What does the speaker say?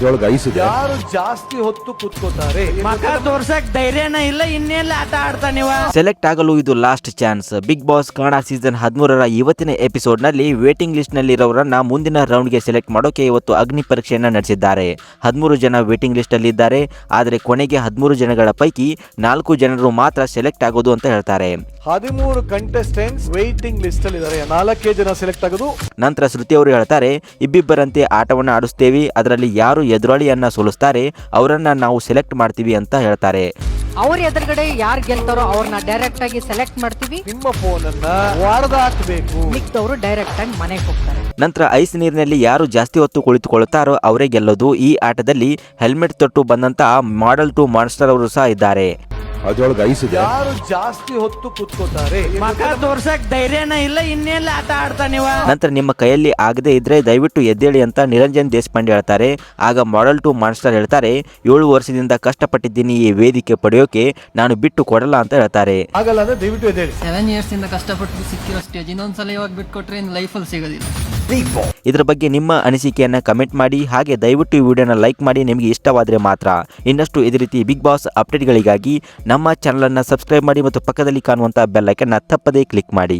ಯಾರು ಜಾಸ್ತಿ ಹೊತ್ತು ಕೂತ್ಕೋತಾರೆ ಮಕ ತೋರ್ಸಕ್ ಧೈರ್ಯನ ಇಲ್ಲ, ಇನ್ನೆಲ್ಲ ಆಟ ಆಡ್ತಾ ನೀವ. ಸೆಲೆಕ್ಟ್ ಆಗಲು ಇದು last chance. Big boss Kannada season 13ರ ಇವತ್ತಿನ ಎಪಿಸೋಡ್ ನಲ್ಲಿ ವೇಟಿಂಗ್ ಲಿಸ್ಟ್ ನಲ್ಲಿರೋರನ್ನ ಮುಂದಿನ ರೌಂಡ್ ಗೆ ಸೆಲೆಕ್ಟ್ ಮಾಡೋಕೆ ಇವತ್ತು ಅಗ್ನಿ ಪರೀಕ್ಷೆಯನ್ನ ನಡೆಸಿದ್ದಾರೆ. 13 ಜನ ವೇಟಿಂಗ್ ಲಿಸ್ಟ್ ಅಲ್ಲಿ ಇದ್ದಾರೆ. ಆದರೆ ಕೊನೆಗೆ 13 ಜನಗಳ ಪೈಕಿ 4 ಜನರು ಮಾತ್ರ ಸೆಲೆಕ್ಟ್ ಆಗೋದು ಅಂತ ಹೇಳ್ತಾರೆ. 13 ಕಂಟೆಸ್ಟೆಂಟ್ಸ್ ವೇಟಿಂಗ್ ಲಿಸ್ಟ್ ಅಲ್ಲಿ ಇದ್ದಾರೆ. 4 ಜನ ಸೆಲೆಕ್ಟ್ ಆಗೋದು. ನಂತರ ಶ್ರುತಿ ಅವರು ಹೇಳ್ತಾರೆ, ಇಬ್ಬಿಬ್ಬರಂತೆ ಆಟವನ್ನ ಆಡಿಸ್ತೇವೆ, ಅದರಲ್ಲಿ ಯಾರು ಎದುರಾಳಿಯನ್ನ ಸೋಲಿಸ್ತಾರೆ ಅವರನ್ನ ನಾವು ಸೆಲೆಕ್ಟ್ ಮಾಡ್ತೀವಿ ಅಂತ ಹೇಳ್ತಾರೆ. ಅವ್ರ ಎದುರುಗಡೆ ಯಾರು ಗೆಲ್ತಾರೋ ಅವ್ರನ್ನ ಡೈರೆಕ್ಟ್ ಆಗಿ ಸೆಲೆಕ್ಟ್ ಮಾಡ್ತೀವಿ. ನಿಮ್ಮ ಫೋನ್ ಅನ್ನ ವಾರದ ಹಾಕಬೇಕು, ಮಿಕ್ದವರು ಡೈರೆಕ್ಟ್ ಆಗಿ ಮನೆಗೆ ಹೋಗ್ತಾರೆ. ನಂತರ ಐಸ್ ನೀರಿನಲ್ಲಿ ಯಾರು ಜಾಸ್ತಿ ಹೊತ್ತು ಕುಳಿತುಕೊಳ್ಳುತ್ತಾರೋ ಅವರೇ ಗೆಲ್ಲೋದು. ಈ ಆಟದಲ್ಲಿ ಹೆಲ್ಮೆಟ್ ತೊಟ್ಟು ಬಂದಂತಹ ಮಾಡೆಲ್ 2 ಮಾನ್ಸ್ಟರ್ ಅವರು ಸಹ ಇದ್ದಾರೆ. ಯಾರು ಜಾಸ್ತಿ ಹೊತ್ತು ಕೂತ್ಕೋತಾರೆ ಮಕ ತೋರ್ಸಕ್ ಧೈರ್ಯನ ಇಲ್ಲ, ಇನ್ನೆಲ್ಲ ಆಟ ಆಡ್ತಾ ನೀವ. ನಂತರ ನಿಮ್ಮ ಕೈಯಲ್ಲಿ ಆಗದೆ ಇದ್ರೆ ದಯವಿಟ್ಟು ಎದ್ದೇಳಿ ಅಂತ ನಿರಂಜನ್ ದೇಶಪಾಂಡೆ ಹೇಳ್ತಾರೆ. ಆಗ ಮಾಡೆಲ್ 2 ಮಾನ್ಸ್ಟರ್ ಹೇಳ್ತಾರೆ, 7 ವರ್ಷದಿಂದ ಕಷ್ಟಪಟ್ಟಿದ್ದೀನಿ ಈ ವೇದಿಕೆ ಪಡೆಯೋಕೆ, ನಾನು ಬಿಟ್ಟು ಕೊಡಲ್ಲ ಅಂತ ಹೇಳ್ತಾರೆ. ಆಗಲ್ಲ ಅಂದ್ರೆ ದಯವಿಟ್ಟು ಎದ್ದೇಳಿ. 7 years ಇಂದ ಕಷ್ಟಪಟ್ಟು ಸಿಕ್ಕಿರೋ ಸ್ಟೇಜ್ ಇನ್ನೊಂದ್ಸಲ ಇವಾಗ ಬಿಟ್ಕೊಟ್ರೆ ಇನ್ನು ಲೈಫಲ್ಲಿ ಸಿಗೋದಿಲ್ಲ. ಇದರ ಬಗ್ಗೆ ನಿಮ್ಮ ಅನಿಸಿಕೆಯನ್ನ ಕಮೆಂಟ್ ಮಾಡಿ. ಹಾಗೆ ದಯವಿಟ್ಟು ಈ ವಿಡಿಯೋನ ಲೈಕ್ ಮಾಡಿ ನಿಮಗೆ ಇಷ್ಟವಾದರೆ ಮಾತ್ರ. ಇನ್ನಷ್ಟು ಇದೇ ರೀತಿ ಬಿಗ್ ಬಾಸ್ ಅಪ್ಡೇಟ್ಗಳಿಗಾಗಿ ನಮ್ಮ ಚಾನಲನ್ನು ಸಬ್ಸ್ಕ್ರೈಬ್ ಮಾಡಿ ಮತ್ತು ಪಕ್ಕದಲ್ಲಿ ಕಾಣುವಂಥ ಬೆಲ್ ಐಕನ್ನ ತಪ್ಪದೇ ಕ್ಲಿಕ್ ಮಾಡಿ.